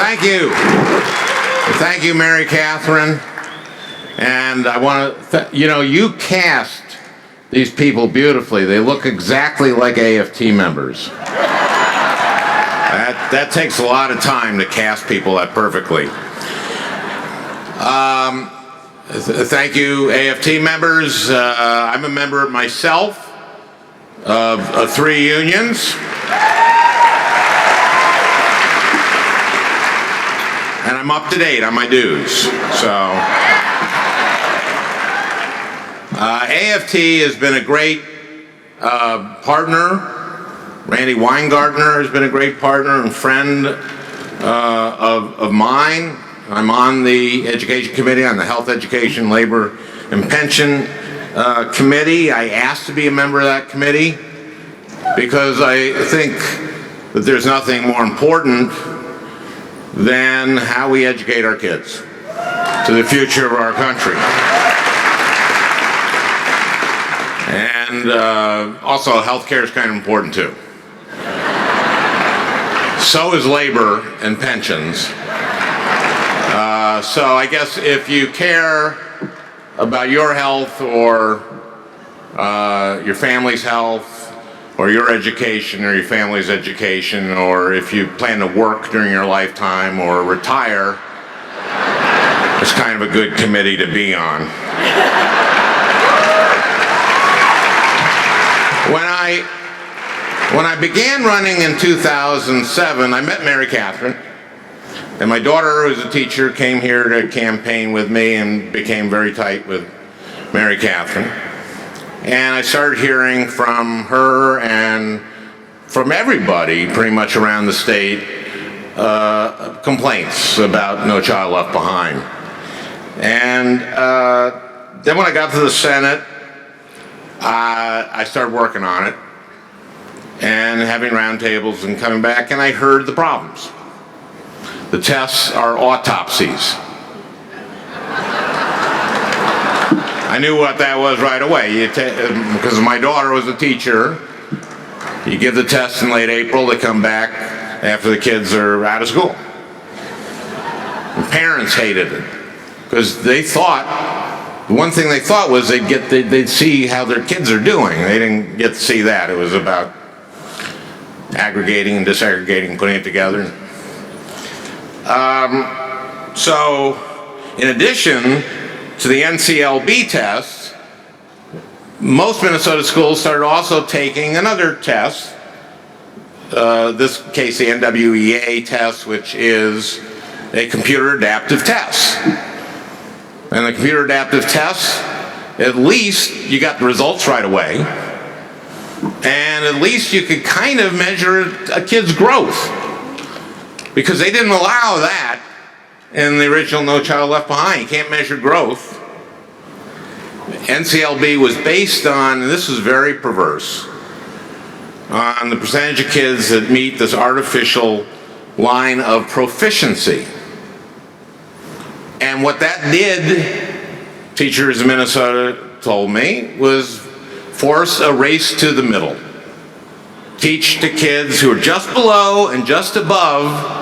Thank you. Thank you, Mary Catherine. And I want to, you cast these people beautifully. They look exactly like AFT members. That takes a lot of time to cast people that perfectly. Thank you, AFT members. I'm a member myself of 3 unions. And I'm up to date on my dues. So, AFT has been a great partner. Randy Weingartner has been a great partner and friend of mine. I'm on the Education Committee, on the Health, Education, Labor, and Pension Committee. I asked to be a member of that committee because I think that there's nothing more important than how we educate our kids to the future of our country. And also, healthcare is kind of important too. So is labor and pensions. So I guess if you care about your health or your family's health or your education or your family's education, or if you plan to work during your lifetime or retire, it's kind of a good committee to be on. When I began running in 2007, I met Mary Catherine, and my daughter, who's a teacher, came here to campaign with me and became very tight with Mary Catherine. And I started hearing from her and from everybody pretty much around the state complaints about No Child Left Behind. And then when I got to the Senate, I started working on it and having roundtables and coming back, and I heard the problems. The tests are autopsies. I knew what that was right away. Because my daughter was a teacher, you give the tests in late April, they come back after the kids are out of school. And parents hated it because they thought, the one thing they thought was they'd see how their kids are doing. They didn't get to see that. It was about aggregating and disaggregating, putting it together. So, in addition to the NCLB test, most Minnesota schools started also taking another test, this case the NWEA test, which is a computer adaptive test. And the computer adaptive test, at least you got the results right away, and at least you could kind of measure a kid's growth, because they didn't allow that in the original No Child Left Behind. You can't measure growth. NCLB was based on, and this is very perverse, on the percentage of kids that meet this artificial line of proficiency. And what that did, teachers in Minnesota told me, was force a race to the middle. Teach the kids who are just below and just above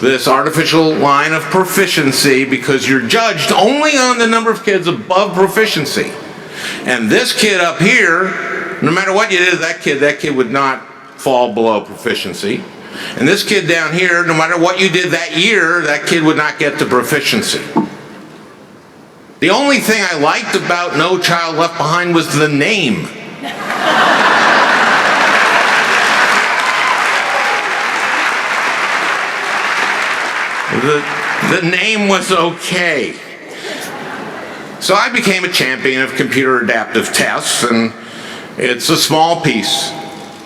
this artificial line of proficiency, because you're judged only on the number of kids above proficiency. And this kid up here, no matter what you did to that kid would not fall below proficiency. And this kid down here, no matter what you did that year, that kid would not get to proficiency. The only thing I liked about No Child Left Behind was the name. The name was okay. So I became a champion of computer adaptive tests, and it's a small piece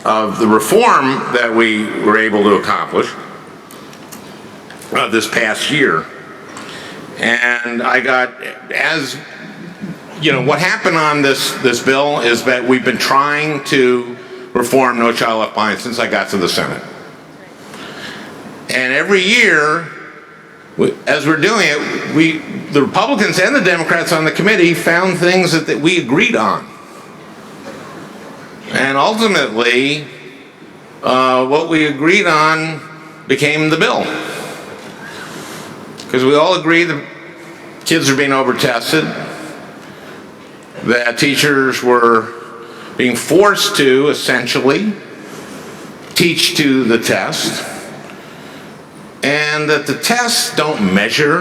of the reform that we were able to accomplish this past year. And I got, as you know, what happened on this bill is that we've been trying to reform No Child Left Behind since I got to the Senate. And every year, as we're doing it, the Republicans and the Democrats on the committee found things that we agreed on. And ultimately, what we agreed on became the bill. because we all agree that kids are being over-tested, that teachers were being forced to, essentially, teach to the test, and that the tests don't measure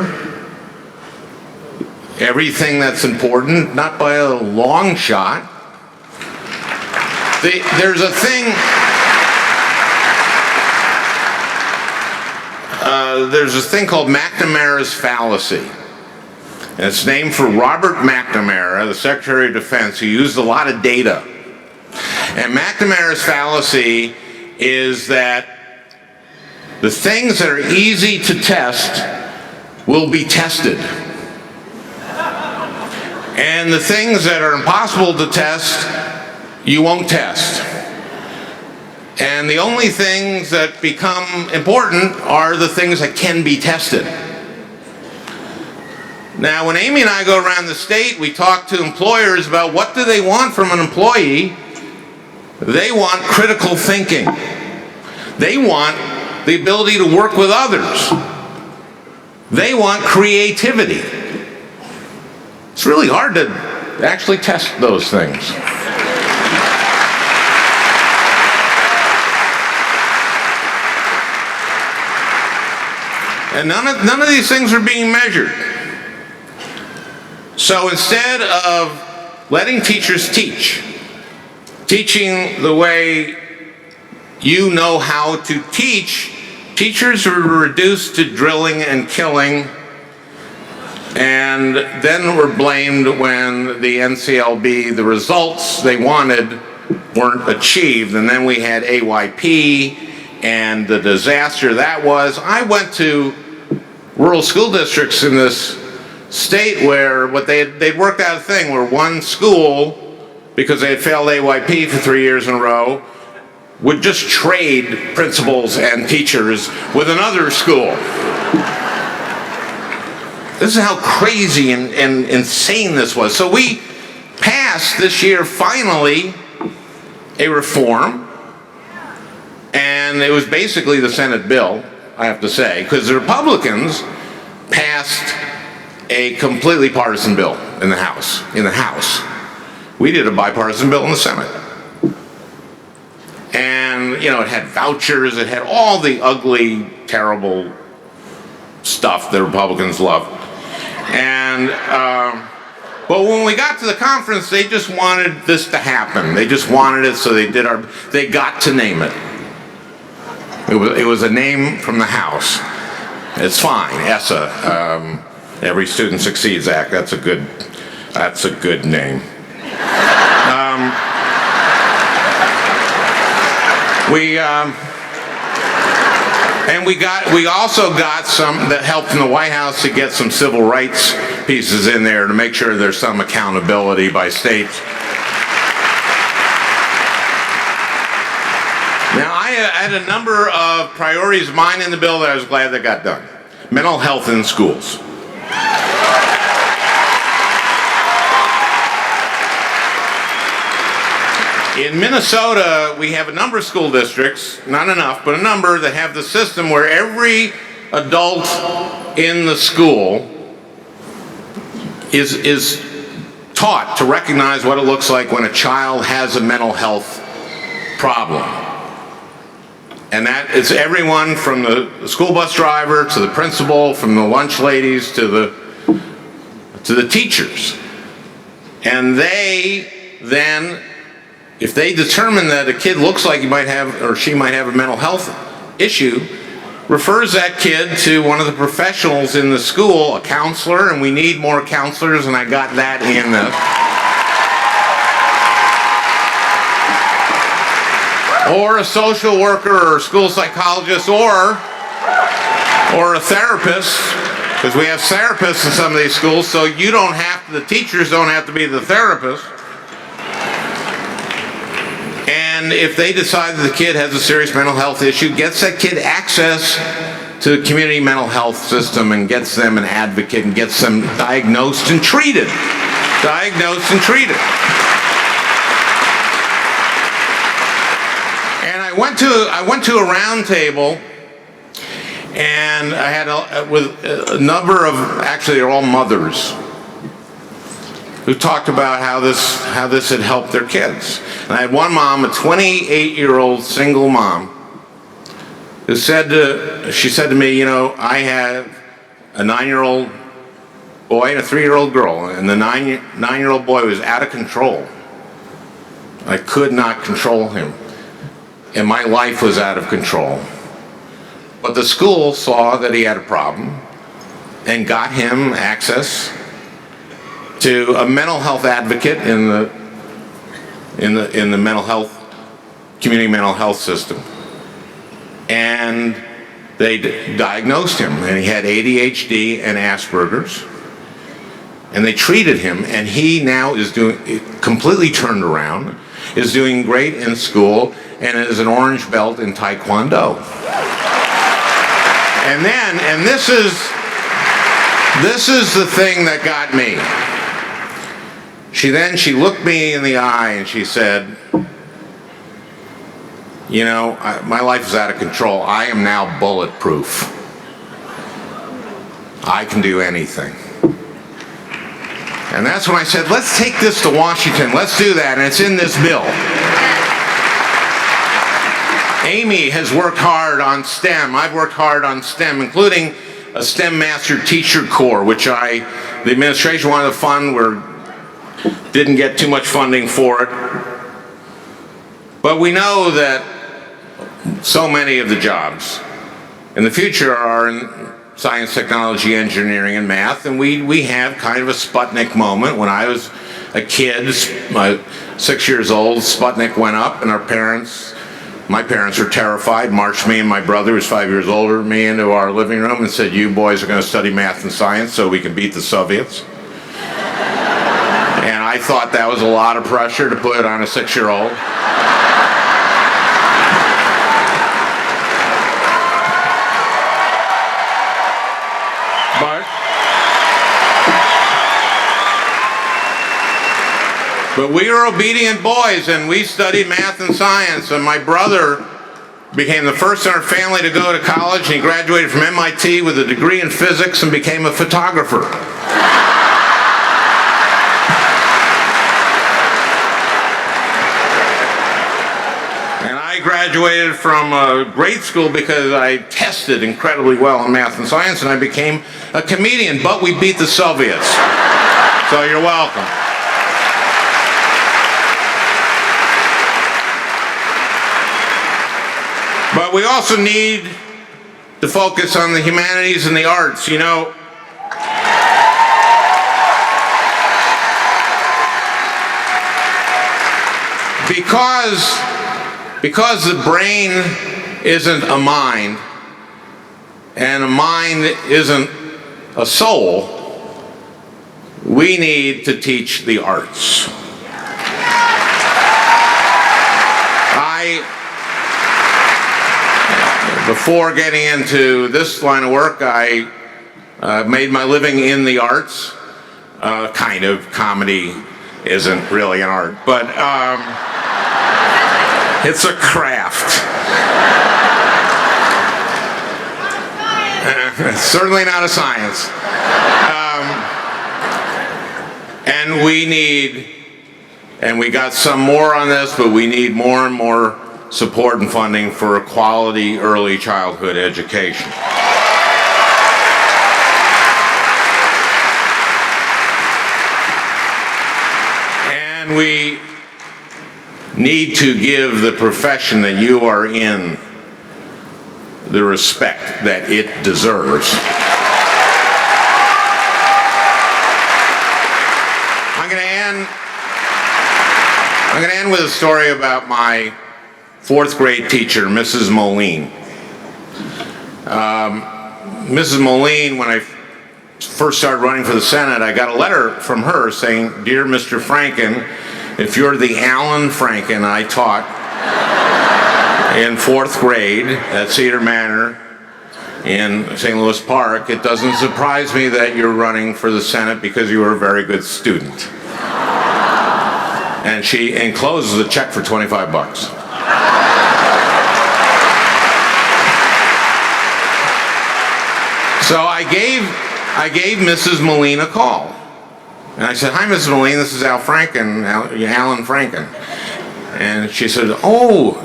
everything that's important, not by a long shot. There's a thing, called McNamara's fallacy. And it's named for Robert McNamara, the Secretary of Defense, who used a lot of data. And McNamara's fallacy is that the things that are easy to test will be tested. And the things that are impossible to test, you won't test. And the only things that become important are the things that can be tested. Now, when Amy and I go around the state, we talk to employers about what do they want from an employee. They want critical thinking. They want the ability to work with others. They want creativity. It's really hard to actually test those things. And none of these things are being measured. So instead of letting teachers teaching the way you know how to teach, teachers were reduced to drilling and killing, and then were blamed when the NCLB, the results they wanted weren't achieved. And then we had AYP and the disaster that was. I went to rural school districts in this state where they'd worked out a thing where one school, because they had failed AYP for 3 years in a row, would just trade principals and teachers with another school. This is how crazy and insane this was. So we passed this year, finally, a reform, and it was basically the Senate bill, I have to say, because the Republicans passed a completely partisan bill in the House. We did a bipartisan bill in the Senate. And, you know, it had vouchers, it had all the ugly, terrible stuff that Republicans love. And, but when we got to the conference, they just wanted this to happen. They just wanted it, so they got to name it. It was a name from the House. It's fine, ESSA, Every Student Succeeds Act. That's a good name. We also got some that helped from the White House to get some civil rights pieces in there to make sure there's some accountability by states. Now, I had a number of priorities of mine in the bill that I was glad that got done. Mental health in schools. In Minnesota, we have a number of school districts, not enough, but a number that have the system where every adult in the school is taught to recognize what it looks like when a child has a mental health problem. And that is everyone from the school bus driver to the principal, from the lunch ladies to the teachers. And they then, if they determine that a kid looks like he might have or she might have a mental health issue, refers that kid to one of the professionals in the school, a counselor, and we need more counselors, and I got that in this. Or a social worker or a school psychologist or a therapist, because we have therapists in some of these schools, so the teachers don't have to be the therapist. And if they decide that the kid has a serious mental health issue, gets that kid access to the community mental health system and gets them an advocate and gets them diagnosed and treated. And I went to a round table, And I had with a number of, actually they're all mothers, who talked about how this had helped their kids. And I had one mom, a 28-year-old single mom, who said to me, you know, I have a 9-year-old boy and a 3-year-old girl, and the 9-year-old boy was out of control. I could not control him, and my life was out of control. But the school saw that he had a problem and got him access to a mental health advocate in the mental health community mental health system, and they diagnosed him, and he had ADHD and Asperger's, and they treated him, and he now is completely turned around, is doing great in school, and is an orange belt in Taekwondo. And this is the thing that got me. She looked me in the eye and she said, you know, my life is out of control. I am now bulletproof. I can do anything. And that's when I said, let's take this to Washington. Let's do that. And it's in this bill. Amy has worked hard on STEM. I've worked hard on STEM, including a STEM Master Teacher Corps, which the administration wanted to fund. Didn't get too much funding for it. But we know that so many of the jobs in the future are in science, technology, engineering, and math, and we have kind of a Sputnik moment. When I was a kid, 6 years old, Sputnik went up, and my parents were terrified, marched me and my brother, who's 5 years older than me, into our living room and said, you boys are going to study math and science so we can beat the Soviets. And I thought that was a lot of pressure to put on a 6-year-old. But we were obedient boys, and we studied math and science, and my brother became the first in our family to go to college, and he graduated from MIT with a degree in physics and became a photographer. And I graduated from grade school because I tested incredibly well in math and science, and I became a comedian, but we beat the Soviets. So you're welcome. But we also need to focus on the humanities and the arts, you know. Because the brain isn't a mind, and a mind isn't a soul, we need to teach the arts. Before getting into this line of work, I made my living in the arts. Kind of. Comedy isn't really an art, but it's a craft. It's certainly not a science. And we got some more on this, but we need more and more support and funding for a quality early childhood education. And we need to give the profession that you are in the respect that it deserves. I'm going to end with a story about my 4th grade teacher, Mrs. Moline. Mrs. Moline, when I first started running for the Senate, I got a letter from her saying, "Dear Mr. Franken, if you're the Alan Franken I taught in 4th grade at Cedar Manor in St. Louis Park, it doesn't surprise me that you're running for the Senate because you were a very good student." And she encloses a check for $25. So I gave Mrs. Moline a call. And I said, "Hi, Mrs. Moline, this is Alan Franken." And she said, "Oh,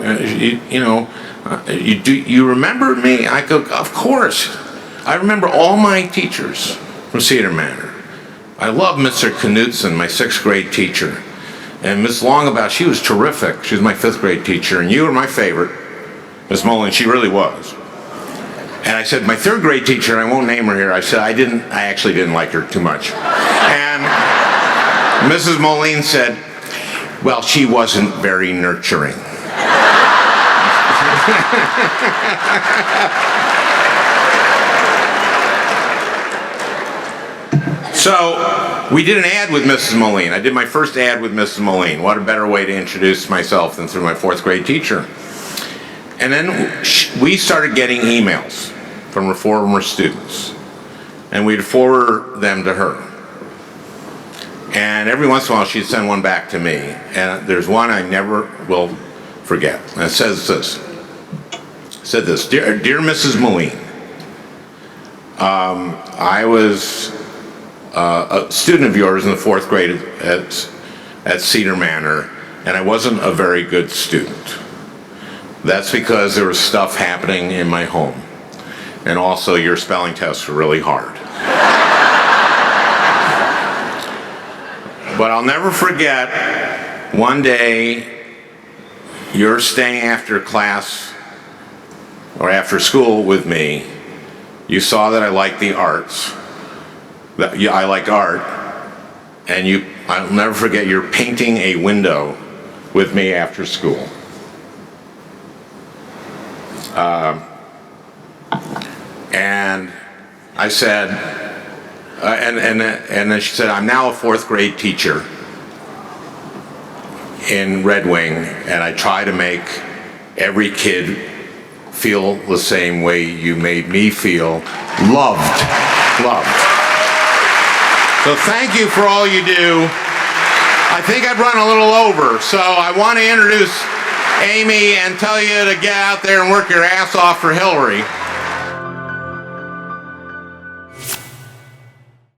you remember me?" I go, "Of course. I remember all my teachers from Cedar Manor. I love Mr. Knutson, my 6th grade teacher. And Miss Longabout, she was terrific. She was my 5th grade teacher. And you were my favorite, Miss Moline. She really was." And I said, "My 3rd grade teacher," and I won't name her here, I said, I actually didn't like her too much. And Mrs. Moline said, "Well, she wasn't very nurturing." So we did an ad with Mrs. Moline. I did my first ad with Mrs. Moline. What a better way to introduce myself than through my 4th grade teacher. And then we started getting emails from reformer students, and we'd forward them to her. And every once in a while she'd send one back to me. And there's one I never will forget. And it says this. It said this: Dear Mrs. Moline, I was a student of yours in the 4th grade at Cedar Manor, and I wasn't a very good student. That's because there was stuff happening in my home. And also your spelling tests were really hard. But I'll never forget, one day you're staying after class or after school with me. You saw that I liked the arts. I liked art. And I'll never forget, you're painting a window with me after school. And I said, and then she said, "I'm now a 4th grade teacher in Red Wing, and I try to make every kid feel the same way you made me feel, loved." So thank you for all you do. I think I've run a little over, so I want to introduce Amy and tell you to get out there and work your ass off for Hillary.